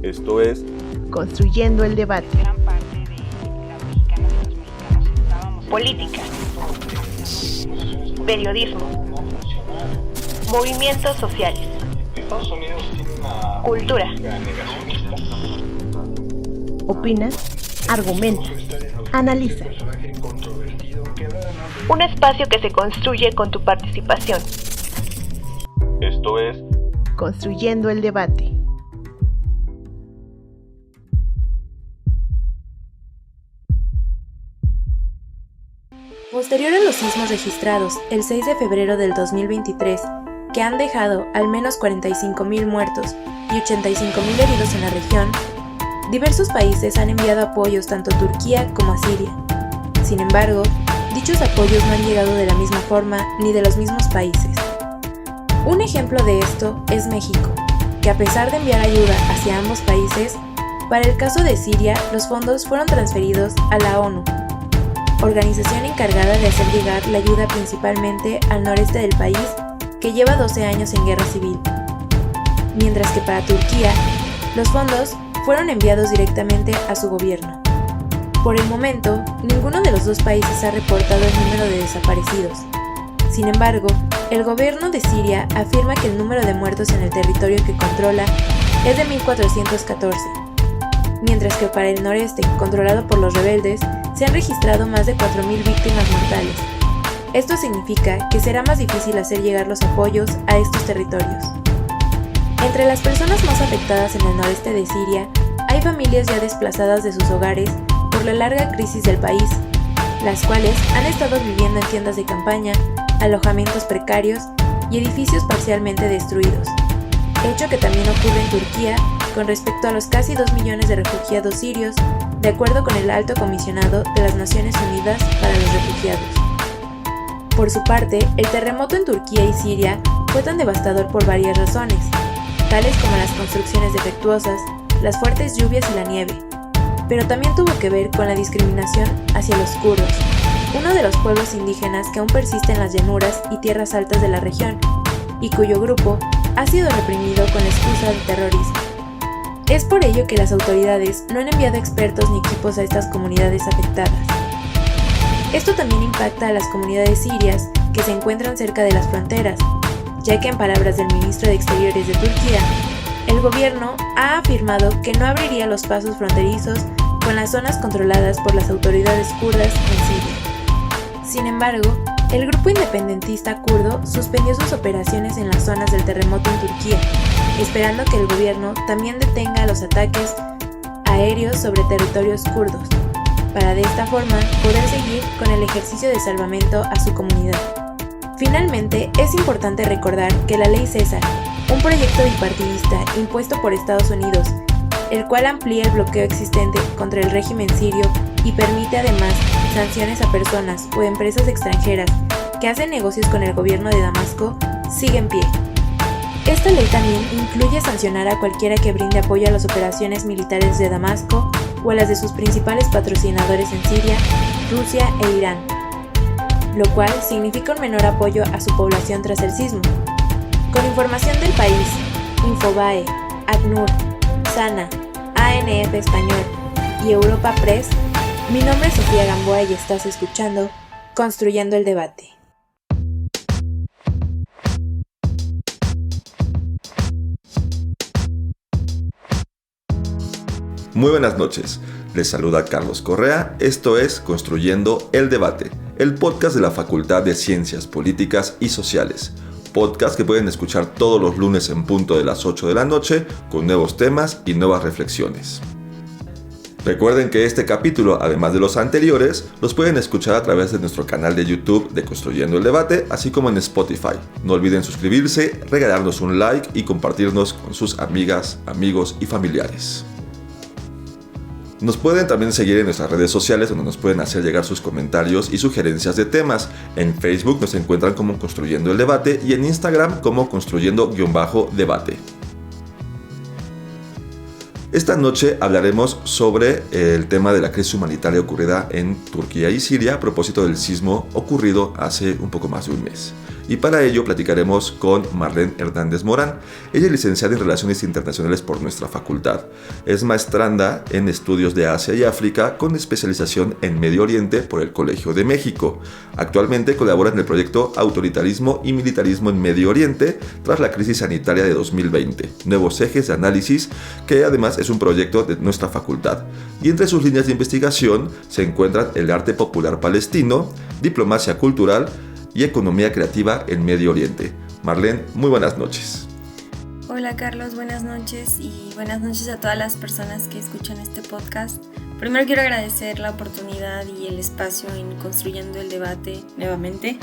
Esto es Construyendo el debate. Gran parte de las mexicanas y los mexicanos estábamos. Política, periodismo, movimientos sociales, cultura. Opina, argumenta, analiza. Un espacio que se construye con tu participación. Esto es Construyendo el debate. Posterior a los sismos registrados el 6 de febrero del 2023, que han dejado al menos 45.000 muertos y 85.000 heridos en la región, diversos países han enviado apoyos tanto a Turquía como a Siria. Sin embargo, dichos apoyos no han llegado de la misma forma ni de los mismos países. Un ejemplo de esto es México, que a pesar de enviar ayuda hacia ambos países, para el caso de Siria los fondos fueron transferidos a la ONU, organización encargada de hacer llegar la ayuda principalmente al noreste del país, que lleva 12 años en guerra civil. Mientras que para Turquía, los fondos fueron enviados directamente a su gobierno. Por el momento, ninguno de los dos países ha reportado el número de desaparecidos. Sin embargo, el gobierno de Siria afirma que el número de muertos en el territorio que controla es de 1.414, mientras que para el noreste, controlado por los rebeldes, se han registrado más de 4.000 víctimas mortales. Esto significa que será más difícil hacer llegar los apoyos a estos territorios. Entre las personas más afectadas en el noreste de Siria, hay familias ya desplazadas de sus hogares por la larga crisis del país, las cuales han estado viviendo en tiendas de campaña, alojamientos precarios y edificios parcialmente destruidos, hecho que también ocurre en Turquía con respecto a los casi 2 millones de refugiados sirios, de acuerdo con el Alto Comisionado de las Naciones Unidas para los Refugiados. Por su parte, el terremoto en Turquía y Siria fue tan devastador por varias razones, tales como las construcciones defectuosas, las fuertes lluvias y la nieve, pero también tuvo que ver con la discriminación hacia los kurdos, uno de los pueblos indígenas que aún persiste en las llanuras y tierras altas de la región, y cuyo grupo ha sido reprimido con la excusa del terrorismo. Es por ello que las autoridades no han enviado expertos ni equipos a estas comunidades afectadas. Esto también impacta a las comunidades sirias que se encuentran cerca de las fronteras, ya que en palabras del ministro de Exteriores de Turquía, el gobierno ha afirmado que no abriría los pasos fronterizos con las zonas controladas por las autoridades kurdas en Siria. Sin embargo, el grupo independentista kurdo suspendió sus operaciones en las zonas del terremoto en Turquía, esperando que el gobierno también detenga los ataques aéreos sobre territorios kurdos, para de esta forma poder seguir con el ejercicio de salvamento a su comunidad. Finalmente, es importante recordar que la Ley César, un proyecto bipartidista impuesto por Estados Unidos, el cual amplía el bloqueo existente contra el régimen sirio y permite además sanciones a personas o empresas extranjeras que hacen negocios con el gobierno de Damasco, sigue en pie. Esta ley también incluye sancionar a cualquiera que brinde apoyo a las operaciones militares de Damasco o a las de sus principales patrocinadores en Siria, Rusia e Irán, lo cual significa un menor apoyo a su población tras el sismo. Con información del país, Infobae, ACNUR, SANA, ANF Español y Europa Press, mi nombre es Sofía Gamboa y estás escuchando Construyendo el Debate. Muy buenas noches, les saluda Carlos Correa, esto es Construyendo el Debate, el podcast de la Facultad de Ciencias Políticas y Sociales, podcast que pueden escuchar todos los lunes en punto de las 8 de la noche con nuevos temas y nuevas reflexiones. Recuerden que este capítulo, además de los anteriores, los pueden escuchar a través de nuestro canal de YouTube de Construyendo el Debate, así como en Spotify. No olviden suscribirse, regalarnos un like y compartirnos con sus amigas, amigos y familiares. Nos pueden también seguir en nuestras redes sociales donde nos pueden hacer llegar sus comentarios y sugerencias de temas. En Facebook nos encuentran como Construyendo el Debate y en Instagram como Construyendo-Debate. Esta noche hablaremos sobre el tema de la crisis humanitaria ocurrida en Turquía y Siria a propósito del sismo ocurrido hace un poco más de un mes. Y para ello platicaremos con Marlene Hernández Morán. Ella es licenciada en Relaciones Internacionales por nuestra facultad. Es maestranda en Estudios de Asia y África con especialización en Medio Oriente por el Colegio de México. Actualmente colabora en el proyecto Autoritarismo y Militarismo en Medio Oriente tras la crisis sanitaria de 2020, Nuevos Ejes de Análisis, que además es un proyecto de nuestra facultad. Y entre sus líneas de investigación se encuentran el arte popular palestino, diplomacia cultural y economía creativa en Medio Oriente. Marlene, muy buenas noches. Hola Carlos, buenas noches y buenas noches a todas las personas que escuchan este podcast. Primero quiero agradecer la oportunidad y el espacio en Construyendo el Debate nuevamente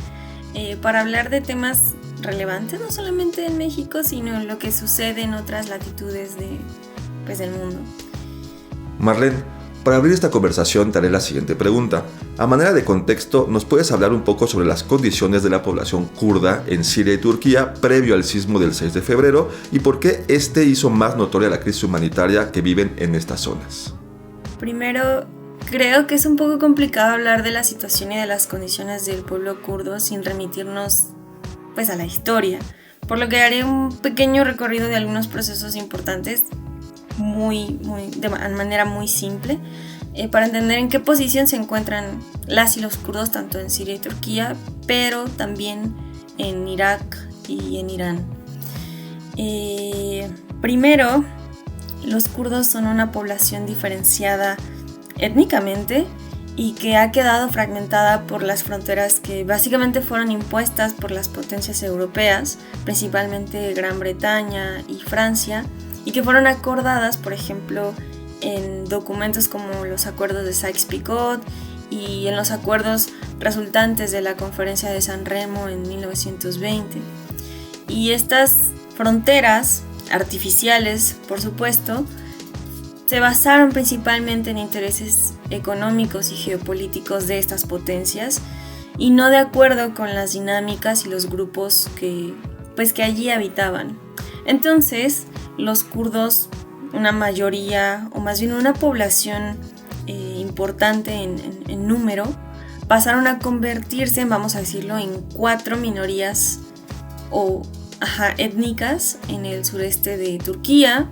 para hablar de temas relevantes no solamente en México, sino en lo que sucede en otras latitudes del mundo. Marlene, para abrir esta conversación te haré la siguiente pregunta. A manera de contexto, ¿nos puedes hablar un poco sobre las condiciones de la población kurda en Siria y Turquía previo al sismo del 6 de febrero y por qué este hizo más notoria la crisis humanitaria que viven en estas zonas? Primero, creo que es un poco complicado hablar de la situación y de las condiciones del pueblo kurdo sin remitirnos a la historia, por lo que haré un pequeño recorrido de algunos procesos importantes de manera muy simple para entender en qué posición se encuentran las y los kurdos tanto en Siria y Turquía, pero también en Irak y en Irán. Primero, los kurdos son una población diferenciada étnicamente y que ha quedado fragmentada por las fronteras que básicamente fueron impuestas por las potencias europeas, principalmente Gran Bretaña y Francia, y que fueron acordadas, por ejemplo, en documentos como los acuerdos de Sykes-Picot y en los acuerdos resultantes de la Conferencia de San Remo en 1920. Y estas fronteras artificiales, por supuesto, se basaron principalmente en intereses económicos y geopolíticos de estas potencias y no de acuerdo con las dinámicas y los grupos que allí habitaban. Entonces, los kurdos, una mayoría, o más bien una población importante en número, pasaron a convertirse, vamos a decirlo, en 4 minorías étnicas en el sureste de Turquía,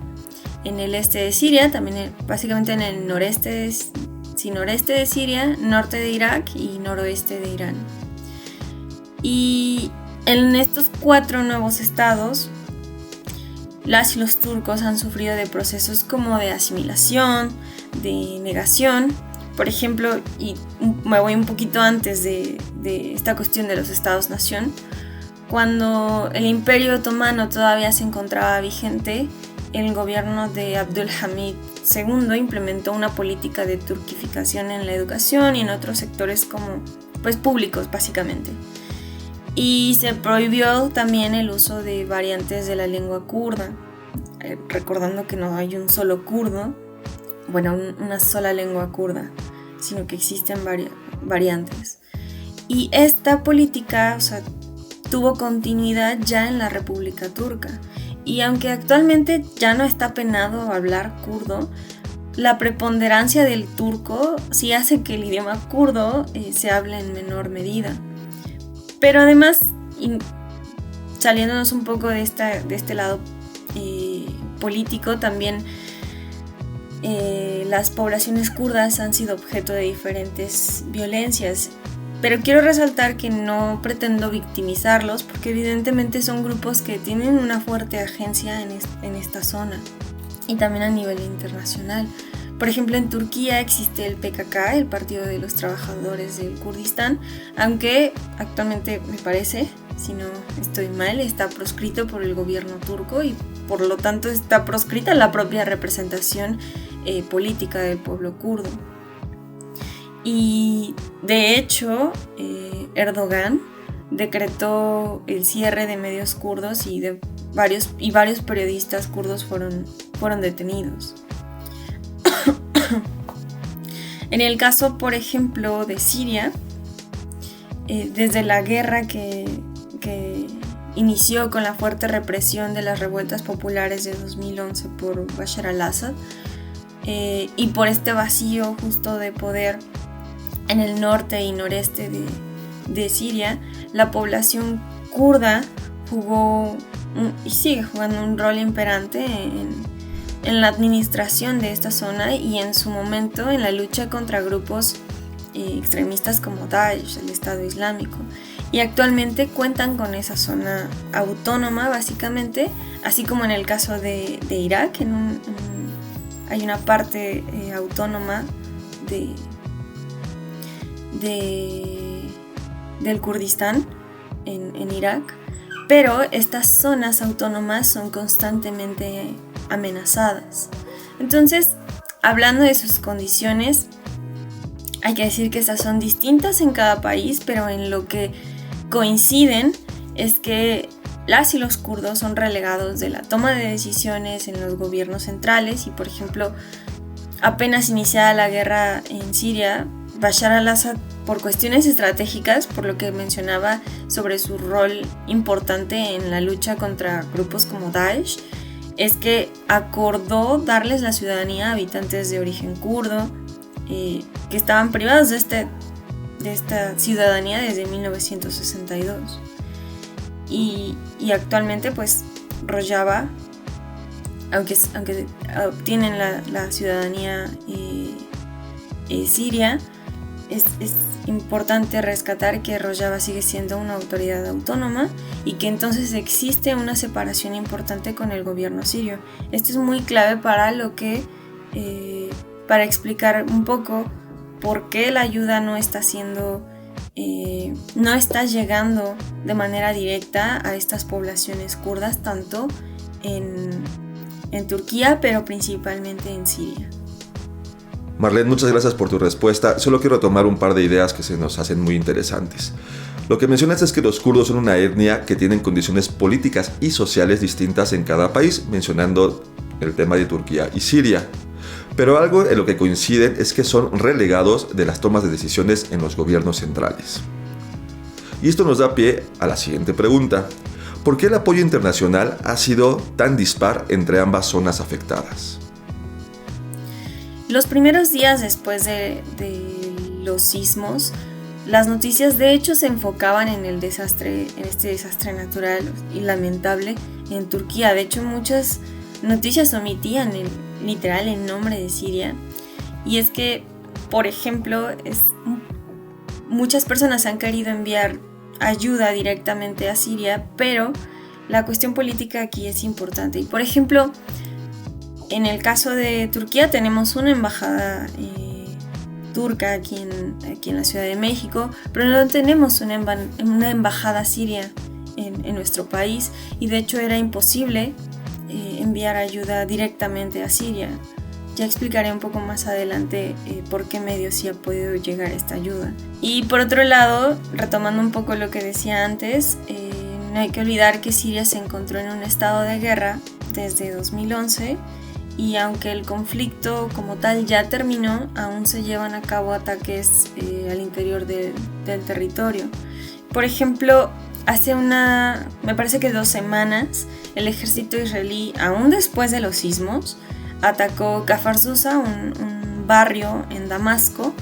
en el este de Siria, también básicamente en el noreste de Siria, norte de Irak y noroeste de Irán. Y en estos 4 nuevos estados, las y los turcos han sufrido de procesos como de asimilación, de negación. Por ejemplo, y me voy un poquito antes de esta cuestión de los estados-nación, cuando el Imperio Otomano todavía se encontraba vigente, el gobierno de Abdülhamid II implementó una política de turquificación en la educación y en otros sectores como públicos básicamente. Y se prohibió también el uso de variantes de la lengua kurda, recordando que no hay un solo kurdo, una sola lengua kurda, sino que existen variantes. Y esta política, tuvo continuidad ya en la República Turca. Y aunque actualmente ya no está penado hablar kurdo, la preponderancia del turco sí hace que el idioma kurdo se hable en menor medida. Pero además, saliéndonos un poco de este lado político, también las poblaciones kurdas han sido objeto de diferentes violencias. Pero quiero resaltar que no pretendo victimizarlos porque evidentemente son grupos que tienen una fuerte agencia en esta zona y también a nivel internacional. Por ejemplo, en Turquía existe el PKK, el Partido de los Trabajadores del Kurdistán, aunque actualmente me parece, si no estoy mal, está proscrito por el gobierno turco y por lo tanto está proscrita la propia representación política del pueblo kurdo. Y de hecho, Erdogan decretó el cierre de medios kurdos y varios periodistas kurdos fueron detenidos. En el caso, por ejemplo, de Siria, desde la guerra que inició con la fuerte represión de las revueltas populares de 2011 por Bashar al-Assad y por este vacío justo de poder en el norte y noreste de Siria, la población kurda jugó y sigue jugando un rol imperante en la administración de esta zona y en su momento en la lucha contra grupos extremistas como Daesh, el Estado Islámico. Y actualmente cuentan con esa zona autónoma básicamente, así como en el caso de Irak, hay una parte autónoma del Kurdistán en Irak, pero estas zonas autónomas son constantemente amenazadas. Entonces, hablando de sus condiciones, hay que decir que estas son distintas en cada país, pero en lo que coinciden es que las y los kurdos son relegados de la toma de decisiones en los gobiernos centrales y, por ejemplo, apenas iniciada la guerra en Siria, Bashar al-Assad, por cuestiones estratégicas, por lo que mencionaba sobre su rol importante en la lucha contra grupos como Daesh, es que acordó darles la ciudadanía a habitantes de origen kurdo que estaban privados de esta ciudadanía desde 1962. Y actualmente pues Rojava, aunque obtienen la ciudadanía siria, es importante rescatar que Rojava sigue siendo una autoridad autónoma y que entonces existe una separación importante con el gobierno sirio. Esto es muy clave para para explicar un poco por qué la ayuda no está llegando de manera directa a estas poblaciones kurdas, tanto en Turquía, pero principalmente en Siria. Marlene, muchas gracias por tu respuesta. Solo quiero tomar un par de ideas que se nos hacen muy interesantes. Lo que mencionas es que los kurdos son una etnia que tienen condiciones políticas y sociales distintas en cada país, mencionando el tema de Turquía y Siria. Pero algo en lo que coinciden es que son relegados de las tomas de decisiones en los gobiernos centrales. Y esto nos da pie a la siguiente pregunta. ¿Por qué el apoyo internacional ha sido tan dispar entre ambas zonas afectadas? Los primeros días después de los sismos, las noticias de hecho se enfocaban en este desastre natural y lamentable en Turquía. De hecho, muchas noticias omitían literal el nombre de Siria. Y es que, por ejemplo, muchas personas han querido enviar ayuda directamente a Siria, pero la cuestión política aquí es importante. Y por ejemplo, en el caso de Turquía tenemos una embajada turca aquí en la Ciudad de México, pero no tenemos una embajada siria en nuestro país, y de hecho era imposible enviar ayuda directamente a Siria. Ya explicaré un poco más adelante por qué medio sí ha podido llegar esta ayuda. Y por otro lado, retomando un poco lo que decía antes, no hay que olvidar que Siria se encontró en un estado de guerra desde 2011, y aunque el conflicto como tal ya terminó, aún se llevan a cabo ataques al interior del territorio. Por ejemplo, me parece que 2 semanas, el ejército israelí, aún después de los sismos, atacó Kfar Sousa, un barrio en Damasco,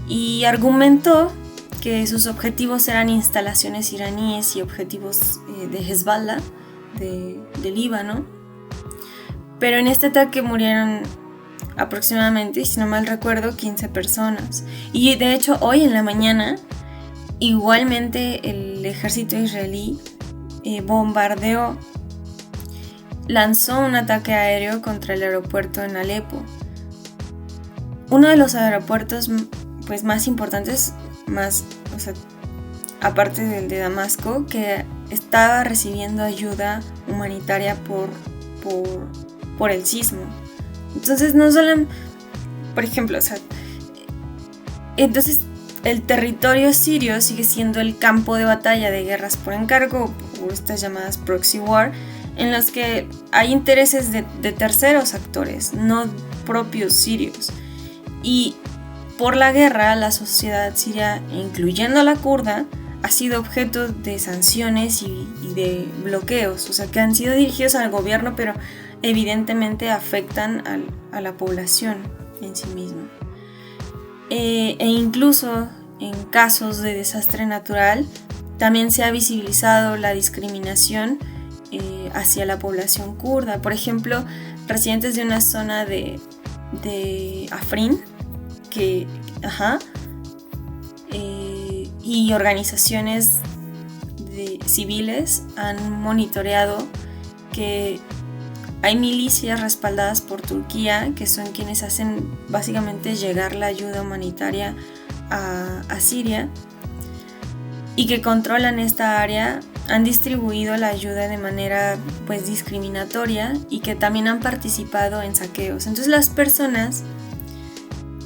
y argumentó que sus objetivos eran instalaciones iraníes y objetivos de Hezbollah, de Líbano. Pero en este ataque murieron aproximadamente, si no mal recuerdo, 15 personas. Y de hecho, hoy en la mañana, igualmente el ejército israelí lanzó un ataque aéreo contra el aeropuerto en Alepo. Uno de los aeropuertos pues, más importantes, aparte del de Damasco, que estaba recibiendo ayuda humanitaria por el sismo. Entonces no solo, por ejemplo, entonces el territorio sirio sigue siendo el campo de batalla de guerras por encargo, o estas llamadas proxy war, en las que hay intereses de terceros actores, no propios sirios. Y por la guerra, la sociedad siria, incluyendo la kurda, ha sido objeto de sanciones y de bloqueos, o sea, que han sido dirigidos al gobierno, pero evidentemente afectan a la población en sí misma. E incluso en casos de desastre natural, también se ha visibilizado la discriminación hacia la población kurda. Por ejemplo, residentes de una zona de Afrin y organizaciones civiles han monitoreado que hay milicias respaldadas por Turquía, que son quienes hacen básicamente llegar la ayuda humanitaria a Siria, y que controlan esta área, han distribuido la ayuda de manera pues discriminatoria y que también han participado en saqueos. Entonces las personas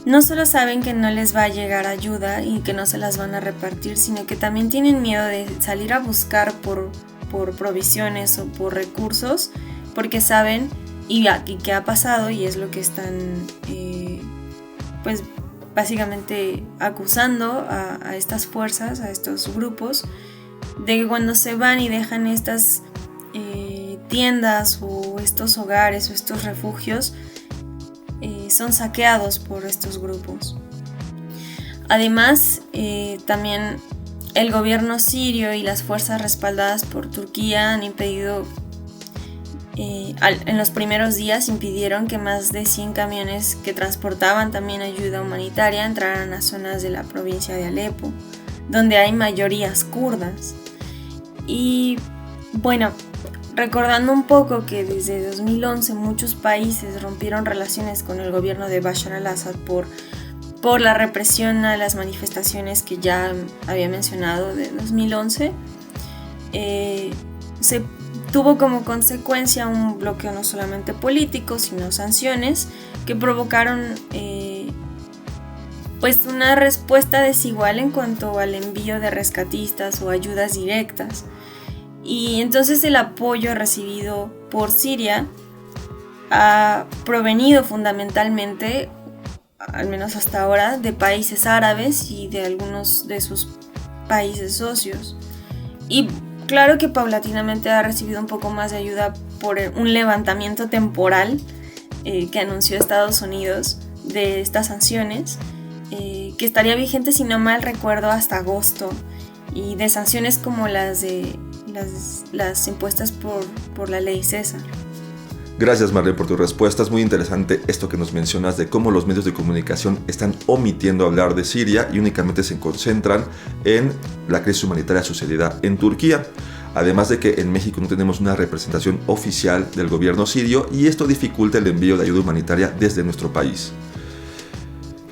no solo saben que no les va a llegar ayuda y que no se las van a repartir, sino que también tienen miedo de salir a buscar por provisiones o por recursos, porque saben y qué ha pasado, y es lo que están pues básicamente acusando a estas fuerzas, a estos grupos, de que cuando se van y dejan estas tiendas o estos hogares o estos refugios, son saqueados por estos grupos. Además, también el gobierno sirio y las fuerzas respaldadas por Turquía han impedido, en los primeros días impidieron que más de 100 camiones que transportaban también ayuda humanitaria entraran a zonas de la provincia de Alepo, donde hay mayorías kurdas. Y bueno, recordando un poco que desde 2011 muchos países rompieron relaciones con el gobierno de Bashar al-Assad por la represión a las manifestaciones que ya había mencionado de 2011, se tuvo como consecuencia un bloqueo no solamente político, sino sanciones que provocaron pues una respuesta desigual en cuanto al envío de rescatistas o ayudas directas. Y entonces el apoyo recibido por Siria ha provenido fundamentalmente, al menos hasta ahora, de países árabes y de algunos de sus países socios. Y claro que paulatinamente ha recibido un poco más de ayuda por un levantamiento temporal que anunció Estados Unidos de estas sanciones, que estaría vigente, si no mal recuerdo, hasta agosto, y de sanciones como las impuestas por la ley César. Gracias, Marlene, por tu respuesta. Es muy interesante esto que nos mencionas de cómo los medios de comunicación están omitiendo hablar de Siria y únicamente se concentran en la crisis humanitaria sucedida en Turquía. Además de que en México no tenemos una representación oficial del gobierno sirio y esto dificulta el envío de ayuda humanitaria desde nuestro país.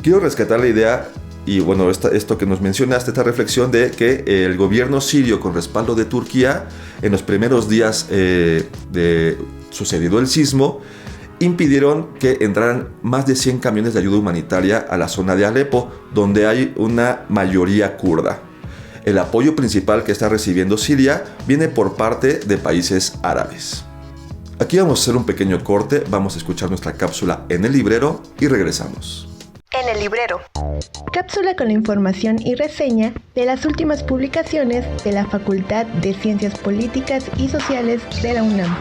Quiero rescatar la idea y bueno, esto que nos mencionaste, esta reflexión de que el gobierno sirio, con respaldo de Turquía, en los primeros días de sucedido el sismo, impidieron que entraran más de 100 camiones de ayuda humanitaria a la zona de Alepo, donde hay una mayoría kurda. El apoyo principal que está recibiendo Siria viene por parte de países árabes. Aquí vamos a hacer un pequeño corte, vamos a escuchar nuestra cápsula en el librero y regresamos. En el librero. Cápsula con la información y reseña de las últimas publicaciones de la Facultad de Ciencias Políticas y Sociales de la UNAM.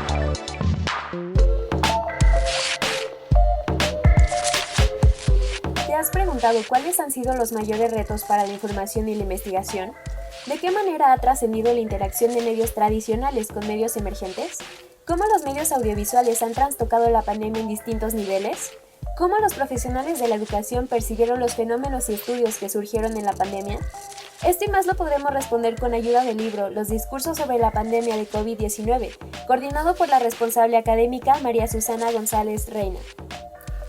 ¿Te has preguntado cuáles han sido los mayores retos para la información y la investigación? ¿De qué manera ha trascendido la interacción de medios tradicionales con medios emergentes? ¿Cómo los medios audiovisuales han trastocado la pandemia en distintos niveles? ¿Cómo los profesionales de la educación percibieron los fenómenos y estudios que surgieron en la pandemia? Esto y más lo podremos responder con ayuda del libro Los discursos sobre la pandemia de COVID-19, coordinado por la responsable académica María Susana González Reina.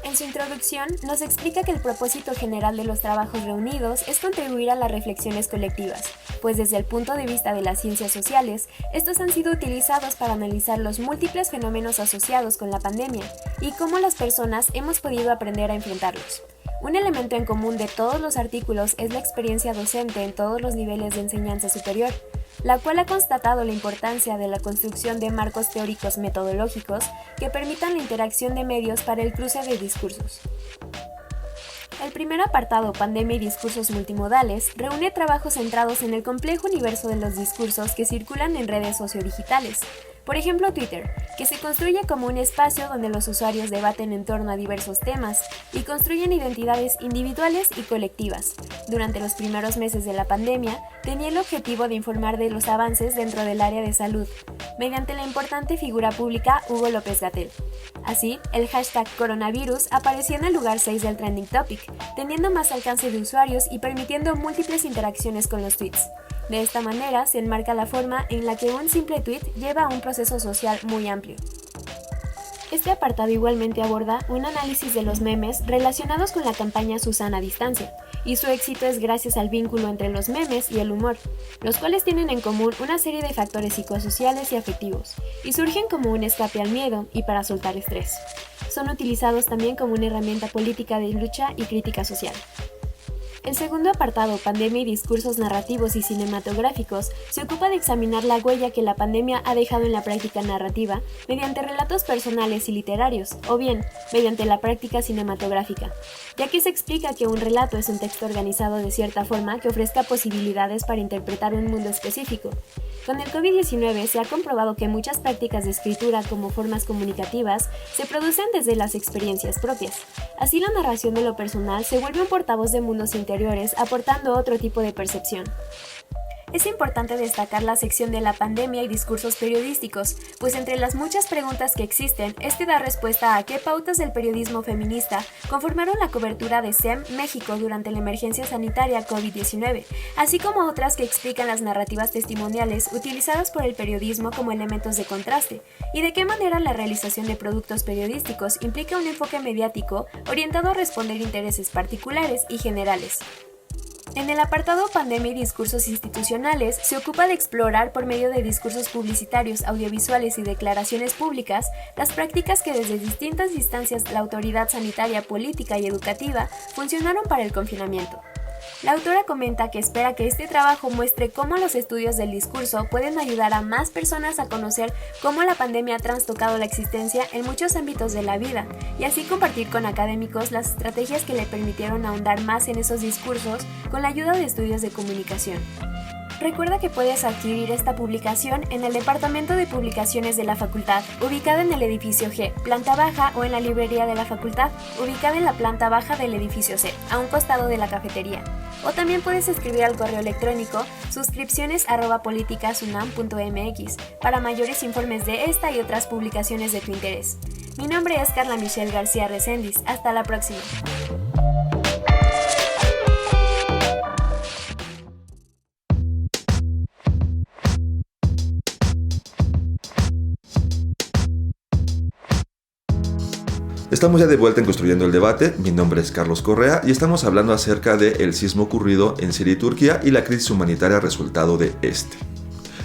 En su introducción, nos explica que el propósito general de los trabajos reunidos es contribuir a las reflexiones colectivas, pues desde el punto de vista de las ciencias sociales, estos han sido utilizados para analizar los múltiples fenómenos asociados con la pandemia y cómo las personas hemos podido aprender a enfrentarlos. Un elemento en común de todos los artículos es la experiencia docente en todos los niveles de enseñanza superior, la cual ha constatado la importancia de la construcción de marcos teóricos metodológicos que permitan la interacción de medios para el cruce de discursos. El primer apartado, Pandemia y discursos multimodales, reúne trabajos centrados en el complejo universo de los discursos que circulan en redes sociodigitales, Por ejemplo, Twitter, que se construye como un espacio donde los usuarios debaten en torno a diversos temas y construyen identidades individuales y colectivas. Durante los primeros meses de la pandemia, tenía el objetivo de informar de los avances dentro del área de salud, mediante la importante figura pública Hugo López-Gatell. Así, el hashtag coronavirus apareció en el lugar 6 del trending topic, teniendo más alcance de usuarios y permitiendo múltiples interacciones con los tweets. De esta manera se enmarca la forma en la que un simple tweet lleva a un proceso social muy amplio. Este apartado igualmente aborda un análisis de los memes relacionados con la campaña Susana Distancia, y su éxito es gracias al vínculo entre los memes y el humor, los cuales tienen en común una serie de factores psicosociales y afectivos, y surgen como un escape al miedo y para soltar estrés. Son utilizados también como una herramienta política de lucha y crítica social. El segundo apartado, Pandemia y discursos narrativos y cinematográficos, se ocupa de examinar la huella que la pandemia ha dejado en la práctica narrativa mediante relatos personales y literarios, o bien, mediante la práctica cinematográfica, ya que se explica que un relato es un texto organizado de cierta forma que ofrezca posibilidades para interpretar un mundo específico. Con el COVID-19 se ha comprobado que muchas prácticas de escritura como formas comunicativas se producen desde las experiencias propias. Así la narración de lo personal se vuelve un portavoz de mundos interiores, aportando otro tipo de percepción. Es importante destacar la sección de la pandemia y discursos periodísticos, pues entre las muchas preguntas que existen, este da respuesta a qué pautas del periodismo feminista conformaron la cobertura de SEM México durante la emergencia sanitaria COVID-19, así como otras que explican las narrativas testimoniales utilizadas por el periodismo como elementos de contraste, y de qué manera la realización de productos periodísticos implica un enfoque mediático orientado a responder intereses particulares y generales. En el apartado Pandemia y discursos institucionales se ocupa de explorar por medio de discursos publicitarios, audiovisuales y declaraciones públicas las prácticas que desde distintas instancias la autoridad sanitaria, política y educativa funcionaron para el confinamiento. La autora comenta que espera que este trabajo muestre cómo los estudios del discurso pueden ayudar a más personas a conocer cómo la pandemia ha trastocado la existencia en muchos ámbitos de la vida, y así compartir con académicos las estrategias que le permitieron ahondar más en esos discursos con la ayuda de estudios de comunicación. Recuerda que puedes adquirir esta publicación en el Departamento de Publicaciones de la Facultad, ubicada en el edificio G, planta baja, o en la librería de la Facultad, ubicada en la planta baja del edificio C, a un costado de la cafetería. O también puedes escribir al correo electrónico suscripciones@politicasunam.mx para mayores informes de esta y otras publicaciones de tu interés. Mi nombre es Carla Michelle García Reséndiz. Hasta la próxima. Estamos ya de vuelta en Construyendo el Debate. Mi nombre es Carlos Correa y estamos hablando acerca del sismo ocurrido en Siria y Turquía y la crisis humanitaria resultado de este.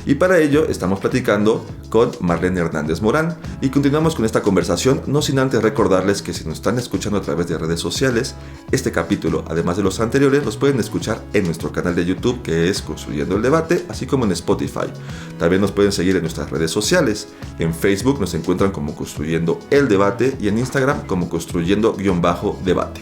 Y para ello estamos platicando con Marlene Hernández Morán y continuamos con esta conversación, no sin antes recordarles que si nos están escuchando a través de redes sociales, este capítulo, además de los anteriores, los pueden escuchar en nuestro canal de YouTube, que es Construyendo el Debate, así como en Spotify. También nos pueden seguir en nuestras redes sociales. En Facebook nos encuentran como Construyendo el Debate y en Instagram como Construyendo_Debate.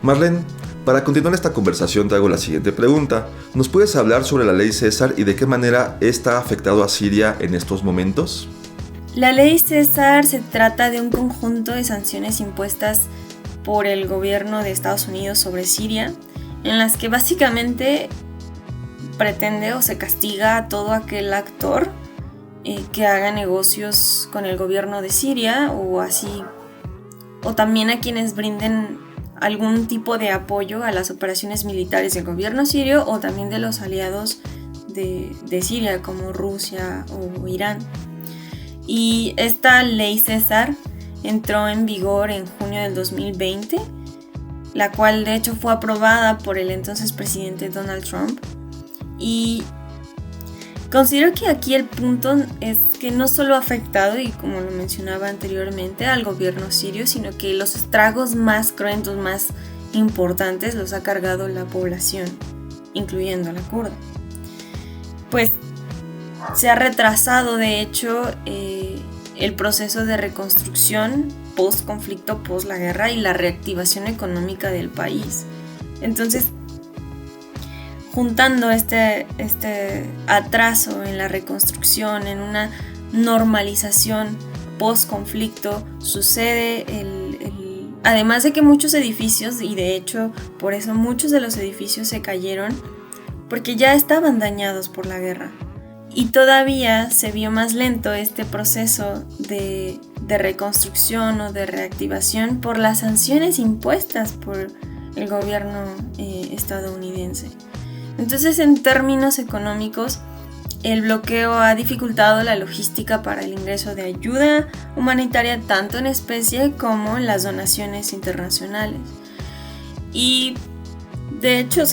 Marlene, para continuar esta conversación te hago la siguiente pregunta. ¿Nos puedes hablar sobre la ley César y de qué manera esta ha afectado a Siria en estos momentos? La ley César se trata de un conjunto de sanciones impuestas por el gobierno de Estados Unidos sobre Siria, en las que básicamente pretende o se castiga a todo aquel actor que haga negocios con el gobierno de Siria o también a quienes brinden algún tipo de apoyo a las operaciones militares del gobierno sirio o también de los aliados de Siria como Rusia o Irán. Y esta ley César entró en vigor en junio del 2020, la cual de hecho fue aprobada por el entonces presidente Donald Trump. Y considero que aquí el punto es que no solo ha afectado, y como lo mencionaba anteriormente, al gobierno sirio, sino que los estragos más cruentos, más importantes, los ha cargado la población, incluyendo la kurda. Pues se ha retrasado, de hecho, el proceso de reconstrucción post-conflicto, post la guerra y la reactivación económica del país. Entonces, juntando este atraso en la reconstrucción, en una normalización post-conflicto sucede además de que muchos edificios, y de hecho por eso muchos de los edificios se cayeron, porque ya estaban dañados por la guerra. Y todavía se vio más lento este proceso de reconstrucción o de reactivación por las sanciones impuestas por el gobierno estadounidense. Entonces, en términos económicos, el bloqueo ha dificultado la logística para el ingreso de ayuda humanitaria tanto en especie como en las donaciones internacionales. Y de hecho,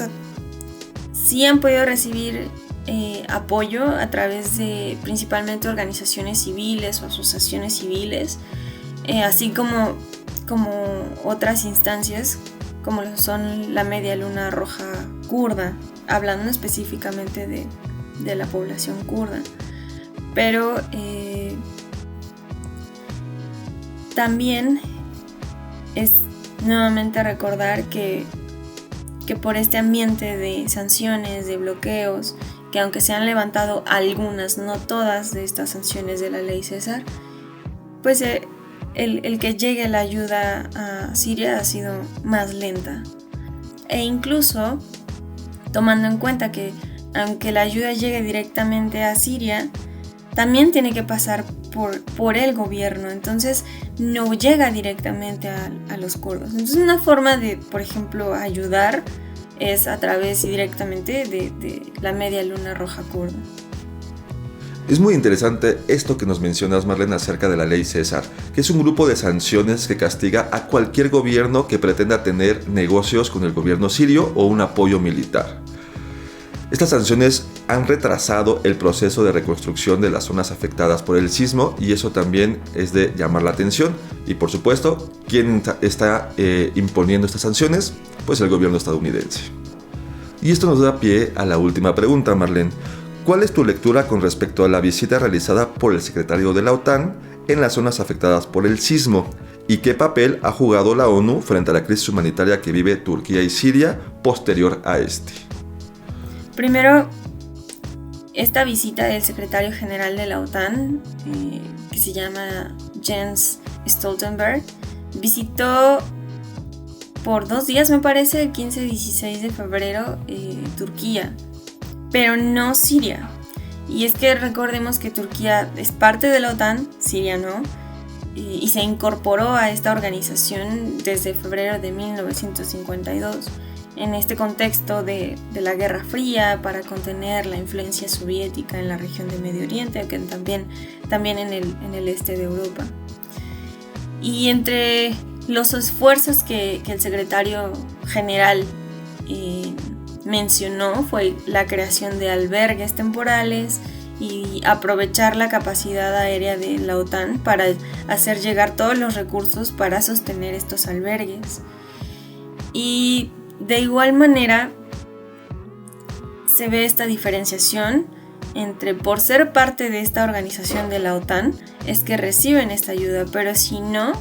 sí han podido recibir apoyo a través de principalmente organizaciones civiles o asociaciones civiles, así como otras instancias como son la Media Luna Roja Kurda, hablando específicamente de la población kurda. Pero también es nuevamente recordar que por este ambiente de sanciones, de bloqueos, que aunque se han levantado algunas, no todas de estas sanciones de la ley César, pues el que llegue la ayuda a Siria ha sido más lenta. E incluso tomando en cuenta que aunque la ayuda llegue directamente a Siria, también tiene que pasar por el gobierno, entonces no llega directamente a los kurdos. Entonces una forma de, por ejemplo, ayudar es a través y directamente de la Media Luna Roja Kurda. Es muy interesante esto que nos mencionas, Marlene, acerca de la ley César, que es un grupo de sanciones que castiga a cualquier gobierno que pretenda tener negocios con el gobierno sirio o un apoyo militar. Estas sanciones han retrasado el proceso de reconstrucción de las zonas afectadas por el sismo, y eso también es de llamar la atención. Y por supuesto, ¿quién está imponiendo estas sanciones? Pues el gobierno estadounidense. Y esto nos da pie a la última pregunta, Marlene. ¿Cuál es tu lectura con respecto a la visita realizada por el secretario de la OTAN en las zonas afectadas por el sismo? ¿Y qué papel ha jugado la ONU frente a la crisis humanitaria que vive Turquía y Siria posterior a este? Primero, esta visita del secretario general de la OTAN, que se llama Jens Stoltenberg, visitó por 2 días, me parece, el 15 y 16 de febrero, Turquía, pero no Siria. Y es que recordemos que Turquía es parte de la OTAN, Siria no, y se incorporó a esta organización desde febrero de 1952. En este contexto de la Guerra Fría, para contener la influencia soviética en la región de Medio Oriente, aunque también en el este de Europa. Y entre los esfuerzos que el secretario general mencionó fue la creación de albergues temporales y aprovechar la capacidad aérea de la OTAN para hacer llegar todos los recursos para sostener estos albergues. Y de igual manera, se ve esta diferenciación entre, por ser parte de esta organización de la OTAN, es que reciben esta ayuda, pero si no,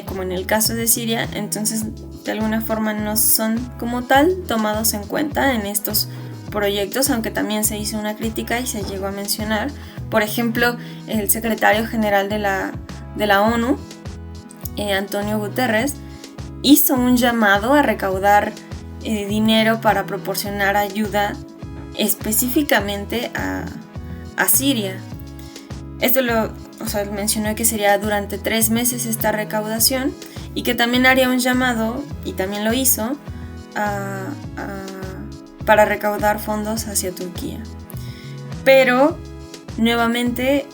como en el caso de Siria, entonces de alguna forma no son como tal tomados en cuenta en estos proyectos, aunque también se hizo una crítica y se llegó a mencionar. Por ejemplo, el secretario general de la ONU, Antonio Guterres, hizo un llamado a recaudar dinero para proporcionar ayuda específicamente a Siria. Esto mencionó que sería durante 3 meses esta recaudación, y que también haría un llamado, y también lo hizo, para recaudar fondos hacia Turquía. Pero nuevamente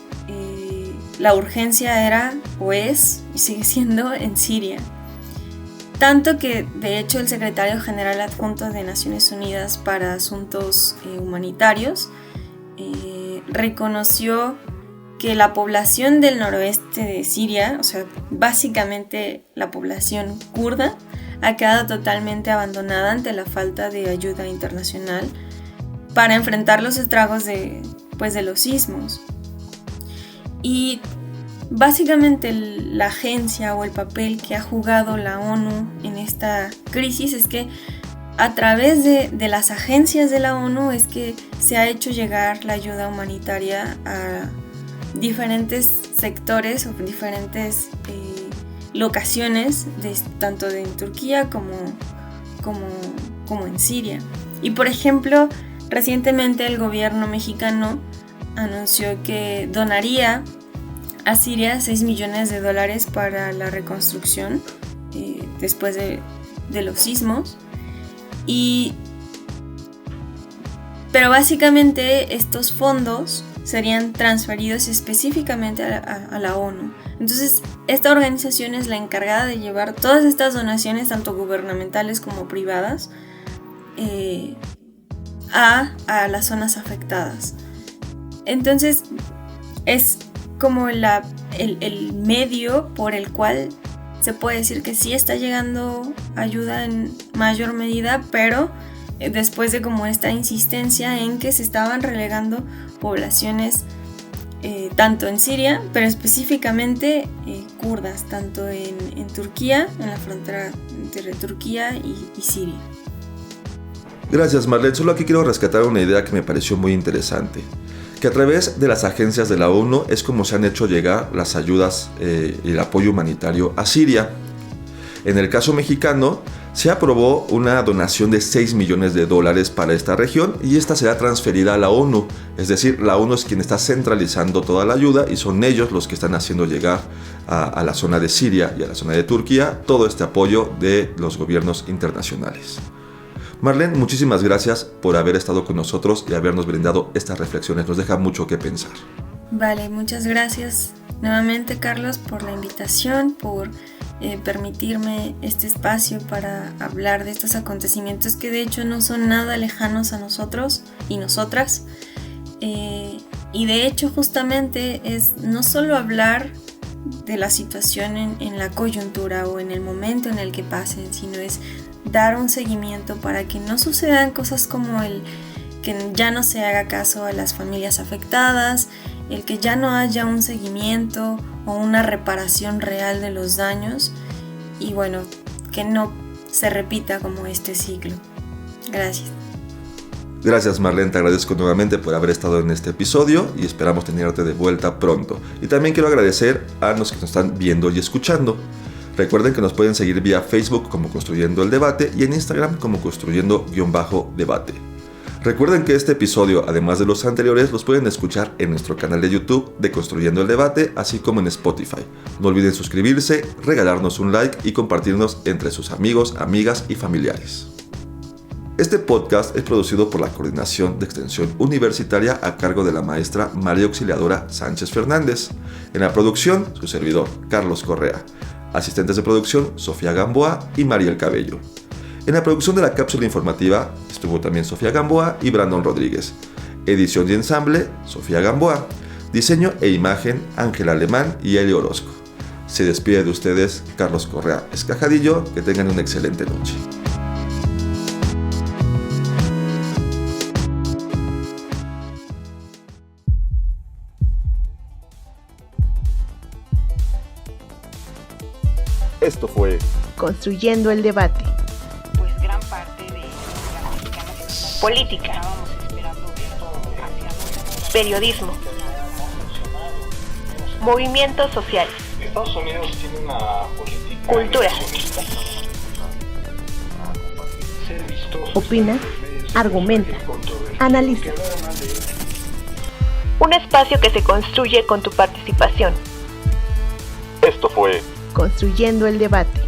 la urgencia era, o es, y sigue siendo, en Siria. Tanto que, de hecho, el secretario general adjunto de Naciones Unidas para Asuntos Humanitarios reconoció que la población del noroeste de Siria, o sea, básicamente la población kurda, ha quedado totalmente abandonada ante la falta de ayuda internacional para enfrentar los estragos de los sismos. Y básicamente la agencia o el papel que ha jugado la ONU en esta crisis es que a través de las agencias de la ONU es que se ha hecho llegar la ayuda humanitaria diferentes sectores o diferentes locaciones, tanto en Turquía como en Siria. Y por ejemplo, recientemente el gobierno mexicano anunció que donaría a Siria $6 millones para la reconstrucción después de los sismos. Pero básicamente estos fondos serían transferidos específicamente a la ONU. Entonces, esta organización es la encargada de llevar todas estas donaciones, tanto gubernamentales como privadas, a las zonas afectadas. Entonces, es como el medio por el cual se puede decir que sí está llegando ayuda en mayor medida, pero después de como esta insistencia en que se estaban relegando poblaciones tanto en Siria, pero específicamente kurdas, tanto en Turquía, en la frontera entre Turquía y Siria. Gracias, Marlene. Solo aquí quiero rescatar una idea que me pareció muy interesante, que a través de las agencias de la ONU es como se han hecho llegar las ayudas y el apoyo humanitario a Siria. En el caso mexicano, se aprobó una donación de $6 millones para esta región y esta será transferida a la ONU. Es decir, la ONU es quien está centralizando toda la ayuda y son ellos los que están haciendo llegar a la zona de Siria y a la zona de Turquía todo este apoyo de los gobiernos internacionales. Marlene, muchísimas gracias por haber estado con nosotros y habernos brindado estas reflexiones. Nos deja mucho que pensar. Vale, muchas gracias nuevamente, Carlos, por la invitación, por permitirme este espacio para hablar de estos acontecimientos que de hecho no son nada lejanos a nosotros y nosotras. Y de hecho justamente es no solo hablar de la situación en la coyuntura o en el momento en el que pasen, sino es dar un seguimiento para que no sucedan cosas como el que ya no se haga caso a las familias afectadas, el que ya no haya un seguimiento o una reparación real de los daños y bueno, que no se repita como este ciclo. Gracias. Gracias, Marlene, te agradezco nuevamente por haber estado en este episodio y esperamos tenerte de vuelta pronto. Y también quiero agradecer a los que nos están viendo y escuchando. Recuerden que nos pueden seguir vía Facebook como Construyendo el Debate y en Instagram como Construyendo_Debate. Recuerden que este episodio, además de los anteriores, los pueden escuchar en nuestro canal de YouTube de Construyendo el Debate, así como en Spotify. No olviden suscribirse, regalarnos un like y compartirnos entre sus amigos, amigas y familiares. Este podcast es producido por la Coordinación de Extensión Universitaria a cargo de la maestra María Auxiliadora Sánchez Fernández. En la producción, su servidor, Carlos Correa. Asistentes de producción, Sofía Gamboa y Mariel Cabello. En la producción de la cápsula informativa estuvo también Sofía Gamboa y Brandon Rodríguez. Edición y ensamble, Sofía Gamboa. Diseño e imagen, Ángela Alemán y Eli Orozco. Se despide de ustedes Carlos Correa Escajadillo. Que tengan una excelente noche. Esto fue Construyendo el Debate. Pues gran parte de la mexicana Política. estábamos esperando esto hacia Periodismo. Movimientos sociales. Estados Unidos tiene una política Cultura. ser vistoso, Opina, argumenta, analiza. Un espacio que se construye con tu participación. Esto fue Construyendo el Debate.